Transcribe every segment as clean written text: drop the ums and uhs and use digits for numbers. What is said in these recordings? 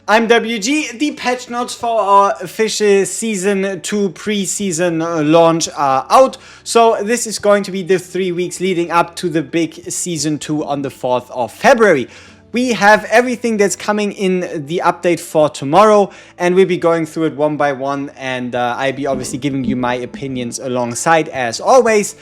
I'm WG. The patch notes for our official Season 2 pre-season launch are out. So this is going to be the 3 weeks leading up to the big Season 2 on the 4th of February. We have everything that's coming in the update for tomorrow, and we'll be going through it one by one, and I'll be obviously giving you my opinions alongside as always.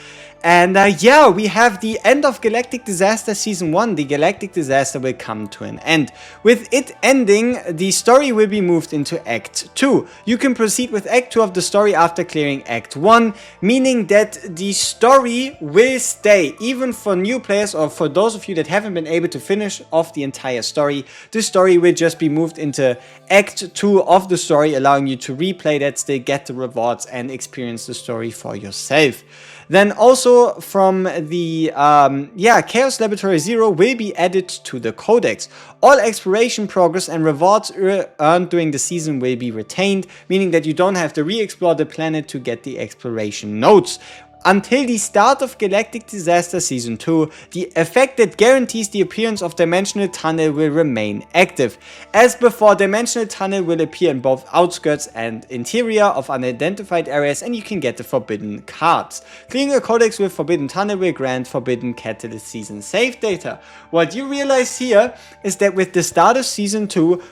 And yeah, we have the end of Galactic Disaster Season 1. The Galactic Disaster will come to an end. With it ending, the story will be moved into Act 2. You can proceed with Act 2 of the story after clearing Act 1, meaning that the story will stay. Even for new players or for those of you that haven't been able to finish off the entire story, the story will just be moved into Act 2 of the story, allowing you to replay that, still get the rewards and experience the story for yourself. Then also from the Chaos Laboratory 0 will be added to the codex. All exploration progress and rewards earned during the season will be retained, meaning that you don't have to re-explore the planet to get the exploration notes. Until the start of Galactic Disaster Season 2, the effect that guarantees the appearance of Dimensional Tunnel will remain active. As before, Dimensional Tunnel will appear in both outskirts and interior of unidentified areas, and you can get the Forbidden cards. Clearing a codex with Forbidden Tunnel will grant Forbidden Catalyst Season save data. What you realize here is that with the start of Season 2,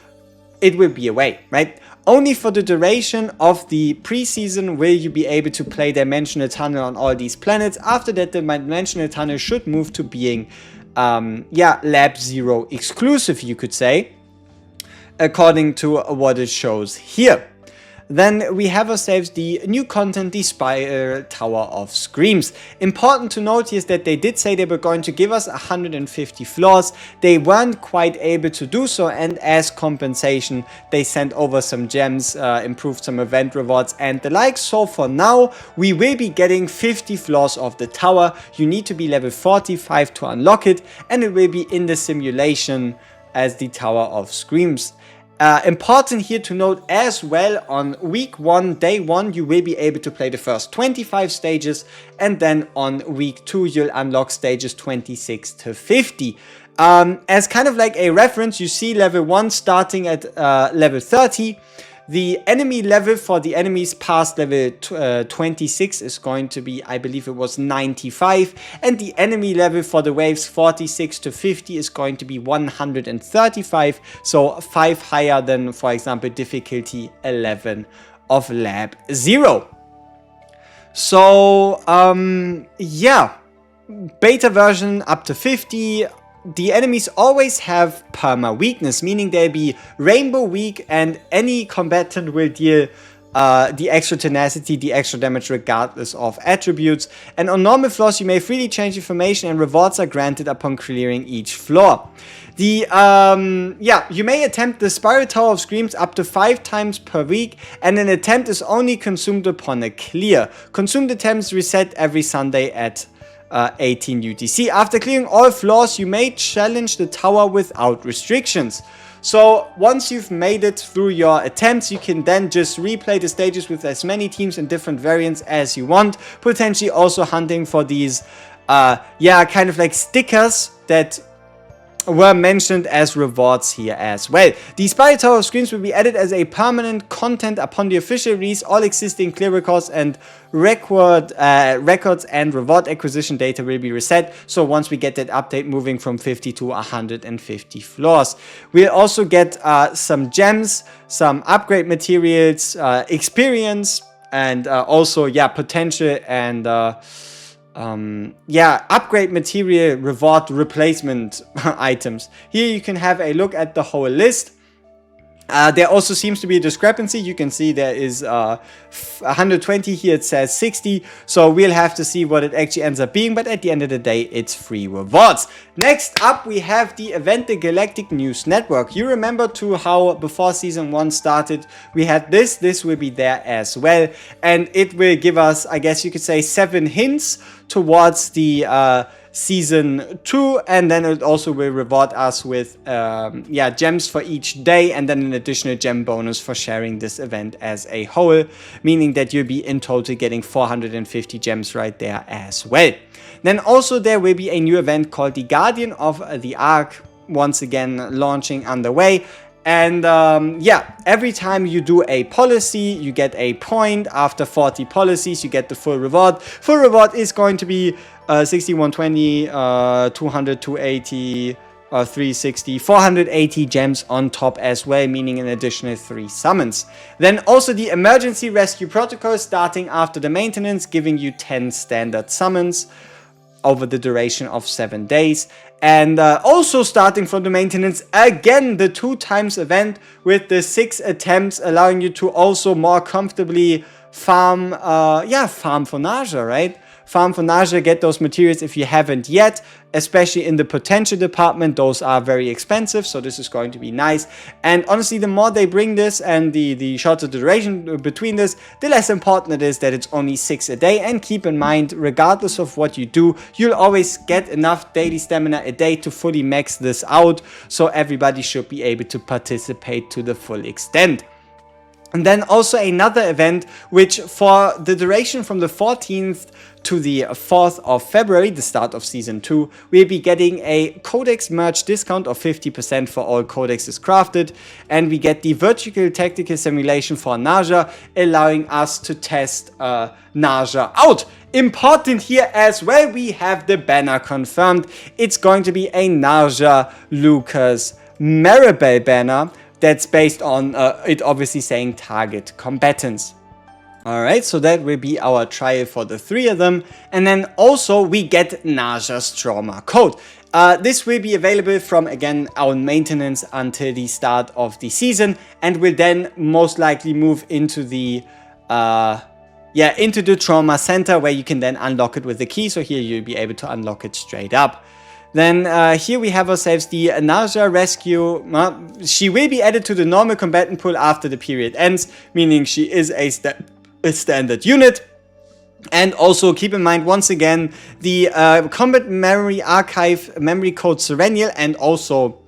it will be away, right? Only for the duration of the pre-season will you be able to play Dimensional Tunnel on all these planets. After that, the Dimensional Tunnel should move to being, Lab 0 exclusive, you could say, according to what it shows here. Then we have ourselves the new content, the Spiral Tower of Screams. Important to note here is that they did say they were going to give us 150 floors. They weren't quite able to do so, and as compensation, they sent over some gems, improved some event rewards and the like. So for now, we will be getting 50 floors of the tower. You need to be level 45 to unlock it, and it will be in the simulation as the Tower of Screams. Important here to note as well, on week 1, day 1, you will be able to play the first 25 stages, and then on week 2 you'll unlock stages 26 to 50. As kind of like a reference, you see level 1 starting at level 30. The enemy level for the enemies past level 26 is going to be, I believe it was 95, and the enemy level for the waves 46 to 50 is going to be 135, so 5 higher than, for example, difficulty 11 of Lab 0. So, yeah, beta version up to 50. The enemies always have perma weakness, meaning they'll be rainbow weak, and any combatant will deal the extra tenacity, the extra damage regardless of attributes. And on normal floors you may freely change information, and rewards are granted upon clearing each floor. The you may attempt the Spiral Tower of Screams up to 5 times per week, and an attempt is only consumed upon a clear. Consumed attempts reset every Sunday at 18 UTC. After clearing all floors, you may challenge the tower without restrictions. So once you've made it through your attempts, you can then just replay the stages with as many teams and different variants as you want, potentially also hunting for these kind of like stickers that were mentioned as rewards here as well. The Spiral Tower of Screams will be added as a permanent content upon the official release. All existing clear records and records and reward acquisition data will be reset. So once we get that update, moving from 50 to 150 floors, we'll also get some gems, some upgrade materials, experience, and also potential and upgrade material reward replacement items. Here you can have a look at the whole list. There also seems to be a discrepancy. You can see there is 120, here it says 60, so we'll have to see what it actually ends up being, but at the end of the day, it's free rewards. Next up, we have the event, the Galactic News Network. You remember too how before Season 1 started, we had this will be there as well, and it will give us, I guess you could say, 7 hints towards the Season 2, and then it also will reward us with gems for each day, and then an additional gem bonus for sharing this event as a whole, meaning that you'll be in total getting 450 gems right there as well. Then also there will be a new event called the Guardian of the Ark, once again launching underway. And yeah, every time you do a policy, you get a point. After 40 policies, you get the full reward. Full reward is going to be 60, 120, 200, 280, 360, 480 gems on top as well, meaning an additional 3 summons. Then also the emergency rescue protocol starting after the maintenance, giving you 10 standard summons over the duration of 7 days. And also starting from the maintenance, again the 2 times event with the 6 attempts, allowing you to also more comfortably farm, farm for NARJA, right? Farm for NARJA, get those materials if you haven't yet, especially in the potential department. Those are very expensive, so this is going to be nice. And honestly, the more they bring this and the shorter duration between this, the less important it is that it's only 6 a day. And keep in mind, regardless of what you do, you'll always get enough daily stamina a day to fully max this out, so everybody should be able to participate to the full extent. And then also another event, which for the duration from the 14th to the 4th of February, the start of Season 2, we'll be getting a Codex merch discount of 50% for all codexes crafted. And we get the Vertical Tactical Simulation for NARJA, allowing us to test NARJA out. Important here as well, we have the banner confirmed. It's going to be a NARJA Lucas Maribel banner. That's based on it obviously saying target combatants. Alright, so that will be our trial for the 3 of them. And then also we get NARJA's trauma code. This will be available from, again, our maintenance until the start of the season, and will then most likely move into the into the trauma center, where you can then unlock it with the key. So here you'll be able to unlock it straight up. Then here we have ourselves the NARJA Rescue. She will be added to the normal combatant pool after the period ends, meaning she is a standard unit. And also keep in mind, once again, the Combat Memory Archive memory code Serenial and also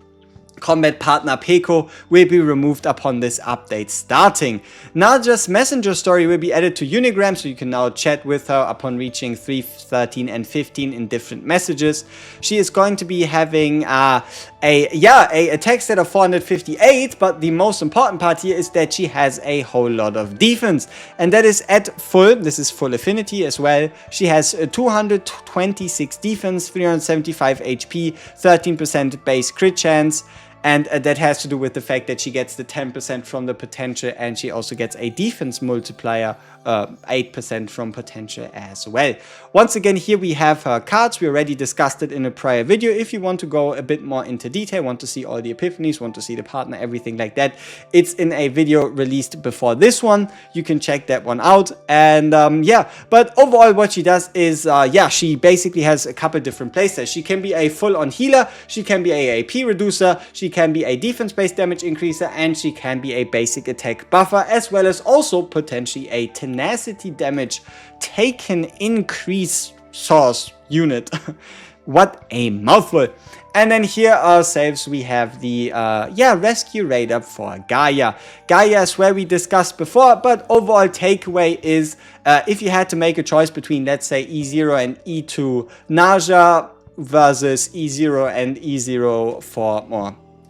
combat partner Peko will be removed upon this update starting. NARJA's messenger story will be added to Unigram, so you can now chat with her upon reaching 3, 13 and 15 in different messages. She is going to be having a attack stat of 458, but the most important part here is that she has a whole lot of defense, and that is at full. This is full affinity as well. She has 226 defense, 375 HP, 13% base crit chance. And that has to do with the fact that she gets the 10% from the potential, and she also gets a defense multiplier, 8% from potential as well. Once again, here we have her cards. We already discussed it in a prior video. If you want to go a bit more into detail, want to see all the epiphanies, want to see the partner, everything like that, it's in a video released before this one. You can check that one out. And but overall what she does is, she basically has a couple different playstyles. She can be a full-on healer, she can be a AP reducer, she can be a defense-based damage increaser, and she can be a basic attack buffer, as well as also potentially a tenacity damage taken increase source unit. What a mouthful. And then here ourselves we have the rescue radar for Gaia. Gaia is where we discussed before, but overall takeaway is if you had to make a choice between, let's say, E0 and E2 NARJA versus E0 and E0 for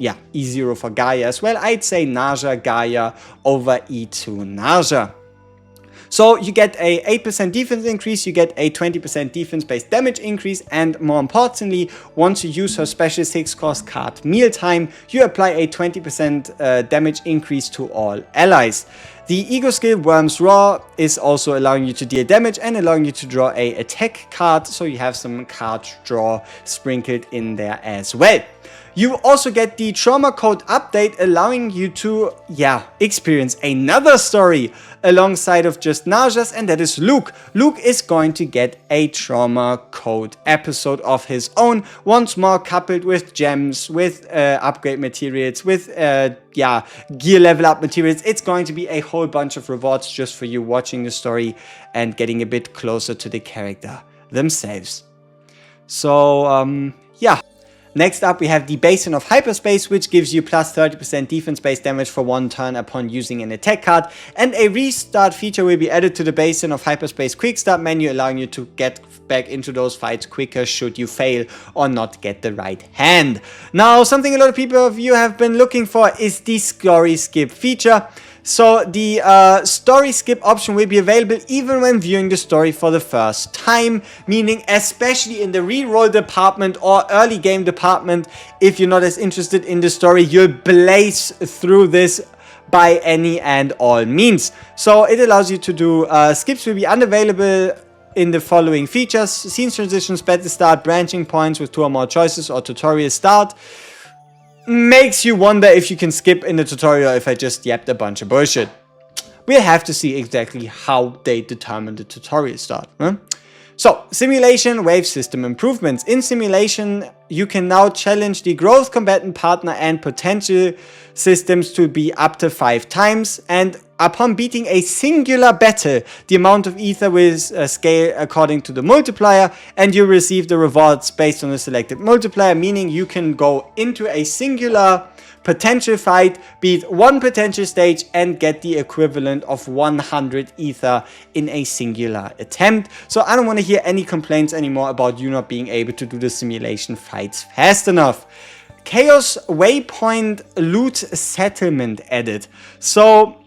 E0 for Gaia as well, I'd say NARJA Gaia over E2 NARJA. So you get a 8% defense increase, you get a 20% defense-based damage increase, and more importantly, once you use her special 6-cost card Mealtime, you apply a 20% damage increase to all allies. The ego skill Worm's Raw is also allowing you to deal damage and allowing you to draw a attack card, so you have some card draw sprinkled in there as well. You also get the trauma code update, allowing you to, experience another story alongside of just NARJA's, and that is Luke. Luke is going to get a trauma code episode of his own, once more coupled with gems, with upgrade materials, with gear level up materials. It's going to be a whole bunch of rewards just for you watching the story and getting a bit closer to the character themselves. So, Next up, we have the Basin of Hyperspace, which gives you plus 30% defense-based damage for 1 turn upon using an attack card. And a restart feature will be added to the Basin of Hyperspace quick start menu, allowing you to get back into those fights quicker should you fail or not get the right hand. Now, something a lot of people of you have been looking for is the story skip feature. So the story skip option will be available even when viewing the story for the first time, meaning especially in the reroll department or early game department, if you're not as interested in the story, you'll blaze through this by any and all means. So it allows you to do skips will be unavailable in the following features: scenes transitions, battle start, branching points with 2 or more choices, or tutorial start. Makes you wonder if you can skip in the tutorial if I just yapped a bunch of bullshit. We'll have to see exactly how they determine the tutorial start. Huh? So, simulation, wave system improvements. In simulation, you can now challenge the growth combatant partner and potential systems to be up to 5 times, and upon beating a singular battle, the amount of ether will scale according to the multiplier, and you receive the rewards based on the selected multiplier, meaning you can go into a singular potential fight, beat 1 potential stage, and get the equivalent of 100 ether in a singular attempt. So I don't want to hear any complaints anymore about you not being able to do the simulation fights fast enough. Chaos Waypoint Loot Settlement added. So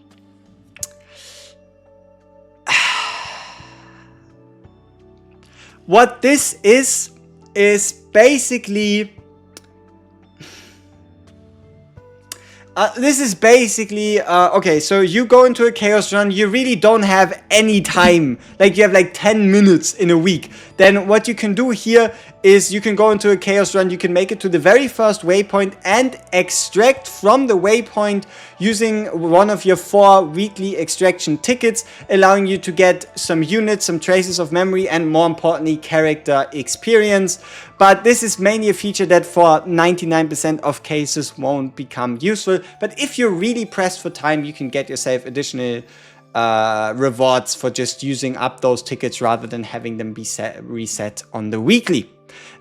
what this is basically okay, so you go into a chaos run, you really don't have any time, like you have like 10 minutes in a week. Then what you can do here is you can go into a chaos run, you can make it to the very first waypoint and extract from the waypoint using one of your 4 weekly extraction tickets, allowing you to get some units, some traces of memory, and more importantly, character experience. But this is mainly a feature that for 99% of cases won't become useful. But if you're really pressed for time, you can get yourself additional rewards for just using up those tickets rather than having them be reset on the weekly.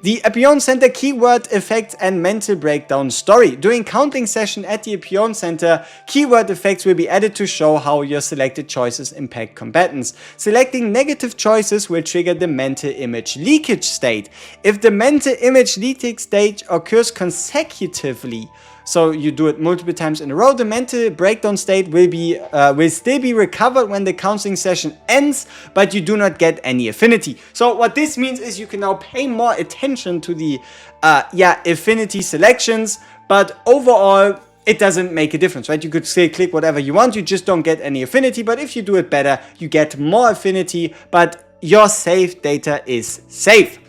The Epion Center keyword effects and mental breakdown story. During counting session at the Epion Center, keyword effects will be added to show how your selected choices impact combatants. Selecting negative choices will trigger the mental image leakage state. If the mental image leakage state occurs consecutively, so you do it multiple times in a row, the mental breakdown state will still be recovered when the counseling session ends, but you do not get any affinity. So what this means is you can now pay more attention to the affinity selections, but overall it doesn't make a difference, right? You could still click whatever you want, you just don't get any affinity, but if you do it better, you get more affinity, but your save data is safe.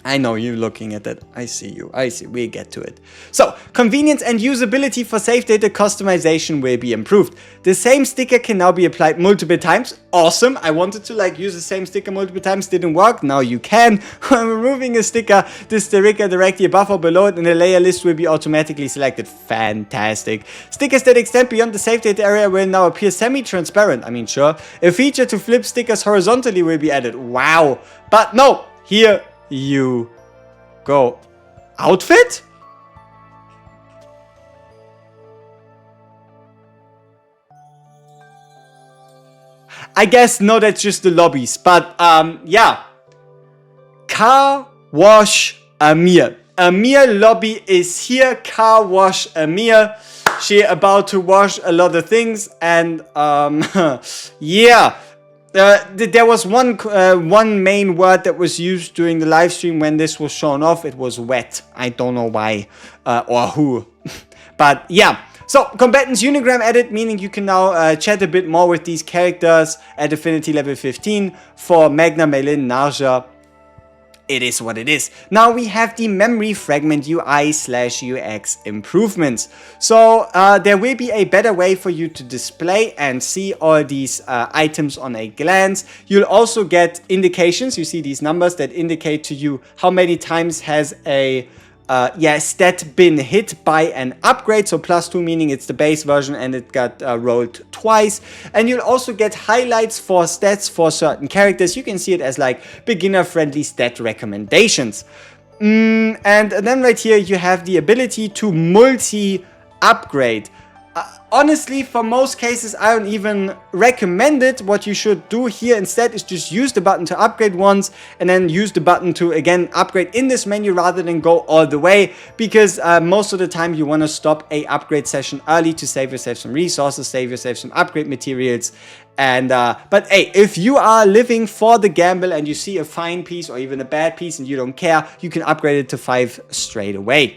I know you're looking at that. I see you. I see. We'll get to it. So, convenience and usability for save data customization will be improved. The same sticker can now be applied multiple times. Awesome. I wanted to use the same sticker multiple times. Didn't work. Now you can. When removing a sticker, the sticker directly above or below it in the layer list will be automatically selected. Fantastic. Stickers that extend beyond the save data area will now appear semi-transparent. I mean, sure. A feature to flip stickers horizontally will be added. Wow. But no. Here you go. Outfit? I guess no, that's just the lobbies, but yeah. Car Wash Amir. Amir lobby is here. Car Wash Amir. She about to wash a lot of things, and yeah. There was one main word that was used during the live stream when this was shown off. It was wet. I don't know why or who. But yeah. So, Combatants Unigram added, meaning you can now chat a bit more with these characters at Affinity level 15 for Magna, Melin, NARJA. It is what it is. Now we have the memory fragment UI/UX improvements. So there will be a better way for you to display and see all these items on a glance. You'll also get indications. You see these numbers that indicate to you how many times has a stat been hit by an upgrade. So +2 meaning it's the base version and it got rolled twice. And you'll also get highlights for stats for certain characters. You can see it as like beginner friendly stat recommendations. And then right here you have the ability to multi-upgrade. Honestly, for most cases, I don't even recommend it. What you should do here instead is just use the button to upgrade once and then use the button to again upgrade in this menu rather than go all the way, because most of the time you want to stop a upgrade session early to save yourself some resources, save yourself some upgrade materials. And but hey, if you are living for the gamble and you see a fine piece or even a bad piece and you don't care, you can upgrade it to 5 straight away.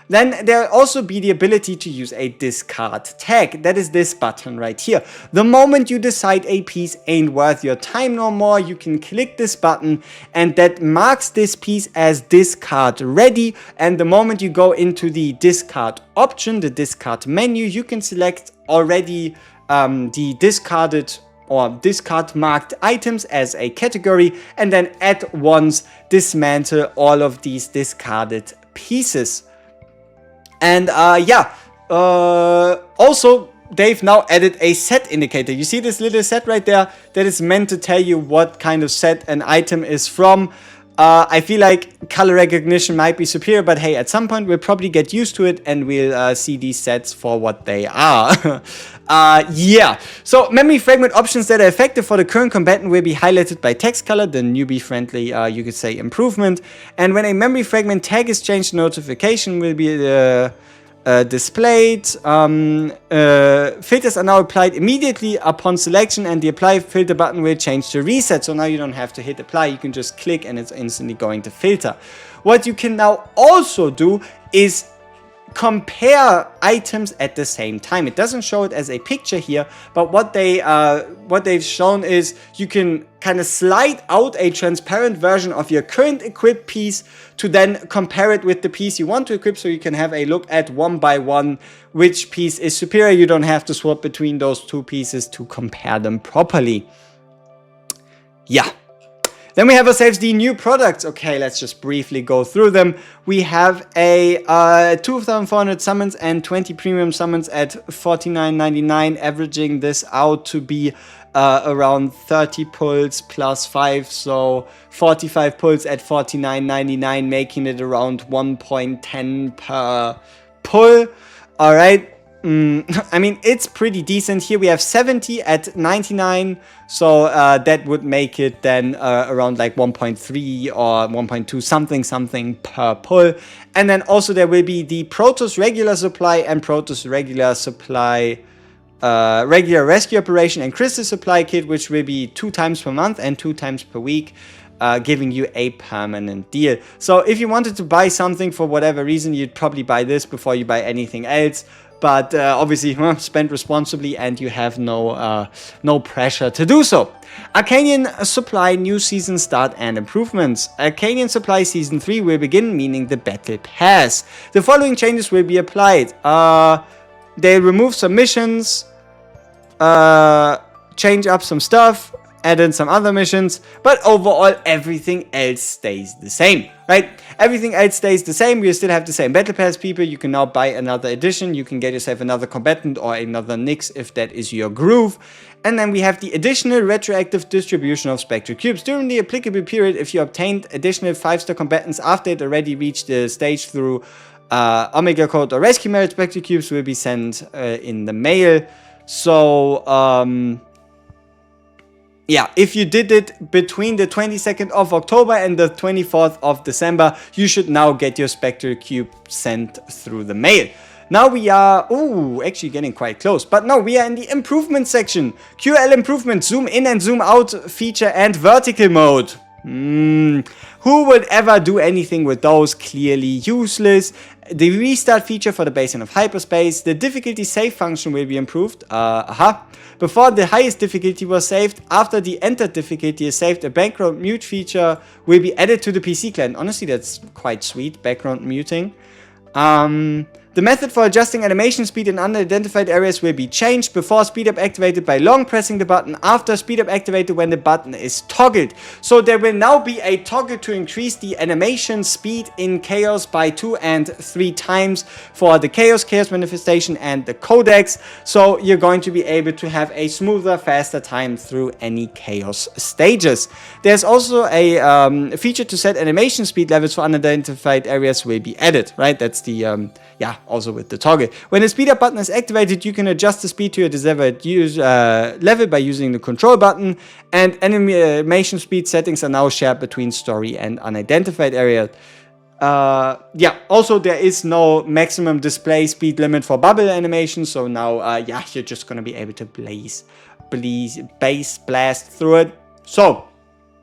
Then there'll also be the ability to use a discard tag. That is this button right here. The moment you decide a piece ain't worth your time no more, you can click this button and that marks this piece as discard ready. And the moment you go into the discard option, the discard menu, you can select already the discarded or discard marked items as a category and then at once dismantle all of these discarded pieces. And also they've now added a set indicator. You see this little set right there that is meant to tell you what kind of set an item is from. I feel like color recognition might be superior, but hey, at some point we'll probably get used to it and we'll see these sets for what they are. Yeah, so memory fragment options that are effective for the current combatant will be highlighted by text color, the newbie friendly, you could say, improvement. And when a memory fragment tag is changed, notification will be displayed. Filters are now applied immediately upon selection, and the apply filter button will change to reset. So now you don't have to hit apply, you can just click and it's instantly going to filter. What you can now also do is compare items at the same time. It doesn't show it as a picture here, but what they've shown is you can kind of slide out a transparent version of your current equipped piece to then compare it with the piece you want to equip, so you can have a look at one by one which piece is superior. You don't have to swap between those two pieces to compare them properly. Yeah. Then we have ourselves the new products. Okay, let's just briefly go through them. We have a 2,400 summons and 20 premium summons at $49.99, averaging this out to be around 30 pulls plus 5, so 45 pulls at $49.99, making it around 1.10 per pull. All right. I mean, it's pretty decent. Here we have 70 at 99, so that would make it then around like 1.3 or 1.2 something per pull. And then also there will be the Protoss regular supply and Protoss regular supply, regular rescue operation and crystal supply kit, which will be 2 times per month and 2 times per week. Giving you a permanent deal. So if you wanted to buy something for whatever reason, you'd probably buy this before you buy anything else. But obviously, spend responsibly and you have no pressure to do so. Arcanian Supply new season start and improvements. Arcanian Supply Season 3 will begin, meaning the Battle Pass. The following changes will be applied. They'll remove some missions, change up some stuff, add in some other missions, but overall everything else stays the same, right? Everything else stays the same. We still have the same Battle Pass people. You can now buy another edition. You can get yourself another combatant or another Nyx if that is your groove. And then we have the additional retroactive distribution of Spectral Cubes. During the applicable period, if you obtained additional 5-star combatants after it already reached the stage through Omega Code or Rescue Merit, Spectral Cubes will be sent in the mail. So, yeah, if you did it between the 22nd of October and the 24th of December, you should now get your Spectral Cube sent through the mail. Now we are, actually getting quite close, but no, we are in the improvement section. QL improvement, zoom in and zoom out feature and vertical mode. Who would ever do anything with those? Clearly useless. The restart feature for the basin of hyperspace. The difficulty save function will be improved. Before the highest difficulty was saved, after the entered difficulty is saved, a background mute feature will be added to the PC client. Honestly, that's quite sweet, background muting. The method for adjusting animation speed in unidentified areas will be changed. Before speed up activated by long pressing the button, after speed up activated when the button is toggled. So there will now be a toggle to increase the animation speed in Chaos by 2 and 3 times for the Chaos manifestation and the codex. So you're going to be able to have a smoother, faster time through any Chaos stages. There's also a feature to set animation speed levels for unidentified areas will be added, right? That's the also with the toggle. When the speed up button is activated, you can adjust the speed to your desired level by using the control button, and animation speed settings are now shared between story and unidentified areas. Also there is no maximum display speed limit for bubble animation, so now you're just gonna be able to blast through it. So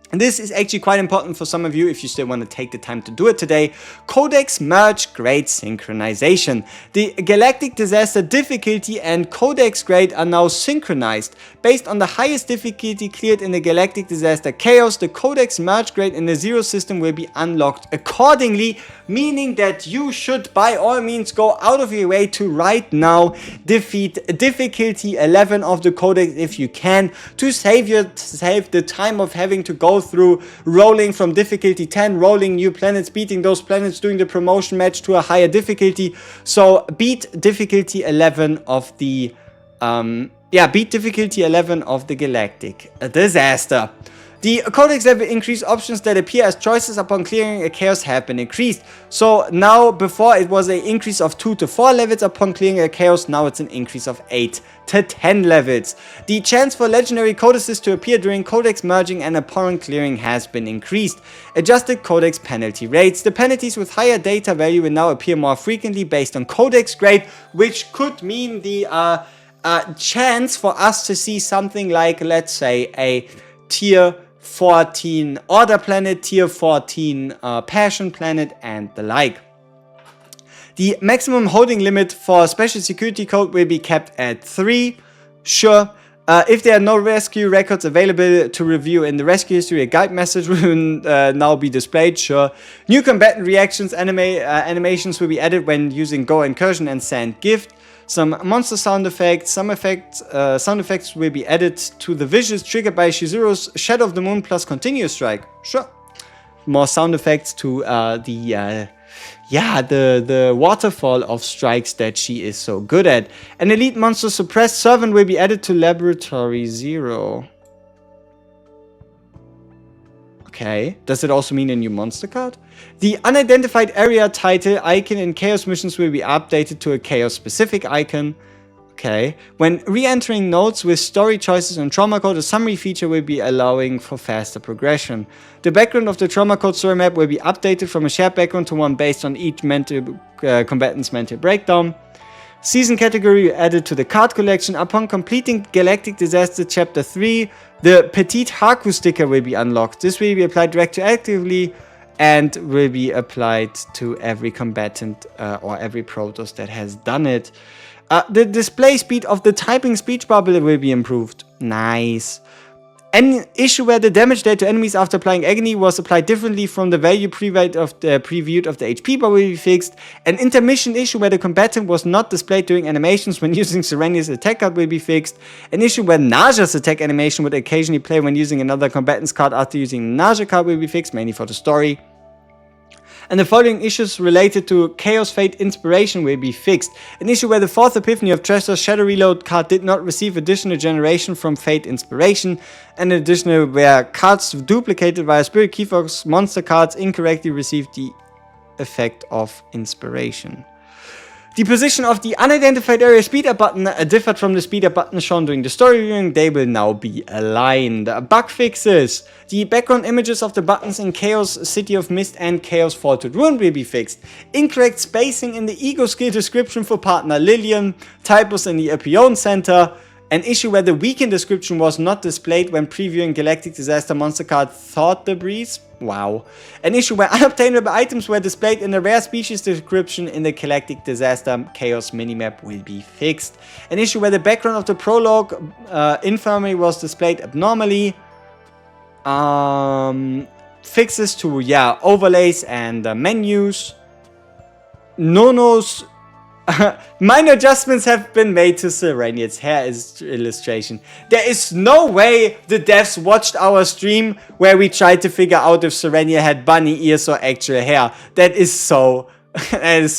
and this is actually quite important for some of you if you still want to take the time to do it today. Codex merge grade synchronization. The Galactic Disaster difficulty and Codex grade are now synchronized. Based on the highest difficulty cleared in the Galactic Disaster Chaos, the Codex merge grade in the Zero system will be unlocked accordingly, meaning that you should by all means go out of your way to right now defeat difficulty 11 of the Codex if you can, to save the time of having to go through rolling from difficulty 10, rolling new planets, beating those planets, doing the promotion match to a higher difficulty. So beat difficulty 11 of the Galactic Disaster. The Codex level increase options that appear as choices upon clearing a Chaos have been increased. So now, before it was an increase of 2 to 4 levels upon clearing a Chaos, now it's an increase of 8 to 10 levels. The chance for legendary codices to appear during Codex merging and upon clearing has been increased. Adjusted Codex penalty rates. The penalties with higher data value will now appear more frequently based on Codex grade, which could mean the chance for us to see something like, let's say, a tier 14 Order planet, tier 14 Passion planet, and the like. The maximum holding limit for special security code will be kept at 3. Sure. If there are no rescue records available to review in the rescue history, a guide message will now be displayed. Sure. New combatant reactions animations will be added when using Go Incursion and Sand Gift. Some monster sound effects. Sound effects will be added to the visuals triggered by Shizuru's Shadow of the Moon plus Continuous Strike. Sure. More sound effects to the waterfall of strikes that she is so good at. An elite monster suppressed servant will be added to Laboratory 0. Okay, does it also mean a new monster card? The unidentified area title icon in Chaos missions will be updated to a Chaos specific icon. Okay, when re-entering nodes with story choices and trauma code, a summary feature will be allowing for faster progression. The background of the trauma code story map will be updated from a shared background to one based on each combatant's mental breakdown. Season category added to the card collection. Upon completing Galactic Disaster Chapter 3, the Petite Haku sticker will be unlocked. This will be applied retroactively and will be applied to every combatant or every Protoss that has done it. The display speed of the typing speech bubble will be improved. Nice. An issue where the damage dealt to enemies after applying agony was applied differently from the value previewed of the HP bar will be fixed. An intermission issue where the combatant was not displayed during animations when using Serenia's attack card will be fixed. An issue where NARJA's attack animation would occasionally play when using another combatant's card after using the NARJA card will be fixed, mainly for the story. And the following issues related to Chaos Fate Inspiration will be fixed. An issue where the 4th Epiphany of Treasure's Shadow Reload card did not receive additional generation from Fate Inspiration. And additional where cards duplicated via Spirit Keyfox monster cards incorrectly received the effect of Inspiration. The position of the unidentified area speed up button differed from the speed up button shown during the story viewing. They will now be aligned. Bug fixes. The background images of the buttons in Chaos City of Mist and Chaos Vaulted Ruin will be fixed. Incorrect spacing in the ego skill description for partner Lillian. Typos in the Epione Center. An issue where the weekend description was not displayed when previewing Galactic Disaster monster card Thought Debris. Wow. An issue where unobtainable items were displayed in the rare species description in the Galactic Disaster Chaos minimap will be fixed. An issue where the background of the prologue infirmary was displayed abnormally. Fixes to overlays and menus. Nono's Minor adjustments have been made to Serenia's hair illustration. There is no way the devs watched our stream where we tried to figure out if Serenia had bunny ears or actual hair. That is so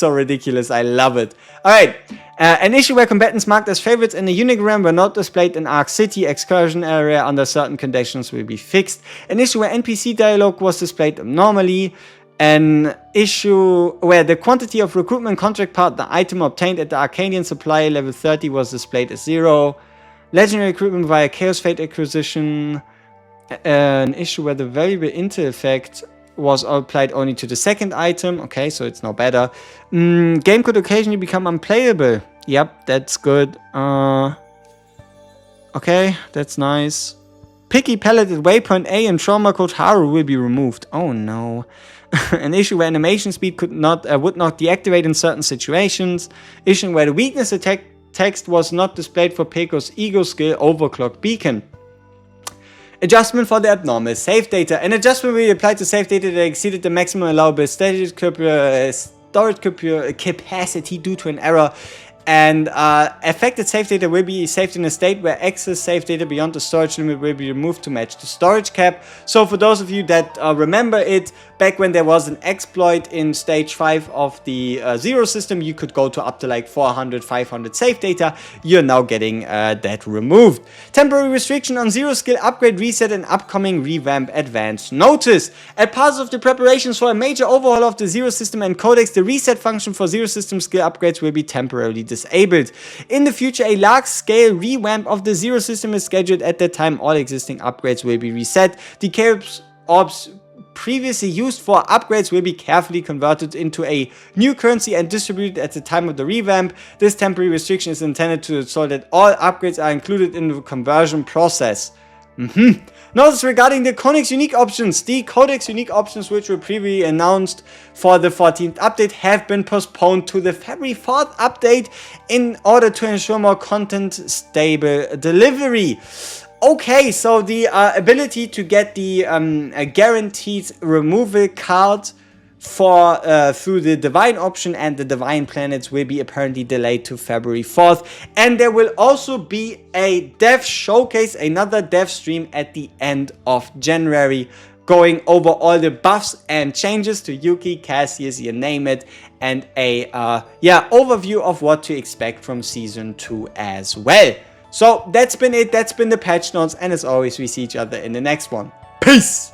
ridiculous. I love it. Alright. An issue where combatants marked as favorites in a Unigram were not displayed in Arc City excursion area under certain conditions will be fixed. An issue where NPC dialogue was displayed abnormally. An issue where the quantity of recruitment contract partner item obtained at the Arcadian supply level 30 was displayed as 0. Legendary recruitment via Chaos Fate acquisition. An issue where the variable intel effect was applied only to the second item. Okay, so it's now better. Game could occasionally become unplayable. Yep, that's good. Okay, that's nice. Picky palette at waypoint A and trauma code Haru will be removed. Oh no. An issue where animation speed would not deactivate in certain situations. Issue where the weakness attack text was not displayed for Peiko's ego skill Overclock Beacon. Adjustment for the abnormal save data. An adjustment will be applied to save data that exceeded the maximum allowable storage capacity due to an error. And affected save data will be saved in a state where excess save data beyond the storage limit will be removed to match the storage cap. So for those of you that remember it, back when there was an exploit in stage 5 of the Zero system, you could go to up to like 400, 500 save data. You're now getting that removed. Temporary restriction on Zero skill upgrade reset and upcoming revamp advance notice. As part of the preparations for a major overhaul of the Zero system and codex, the reset function for Zero system skill upgrades will be temporarily disabled. In the future, a large-scale revamp of the Zero system is scheduled. At that time, all existing upgrades will be reset. The chaos orbs previously used for upgrades will be carefully converted into a new currency and distributed at the time of the revamp. This temporary restriction is intended to ensure that all upgrades are included in the conversion process. Notice regarding the Codex Unique options. The Codex Unique options, which were previously announced for the 14th update, have been postponed to the February 4th update in order to ensure more content stable delivery. Okay, so the ability to get the guaranteed removal card for through the Divine option and the Divine planets will be apparently delayed to February 4th. And there will also be a dev showcase, another dev stream at the end of January, going over all the buffs and changes to Yuki, Cassius, you name it, and a overview of what to expect from Season 2 as well. So that's been it, that's been the patch notes, and as always, we see each other in the next one. Peace!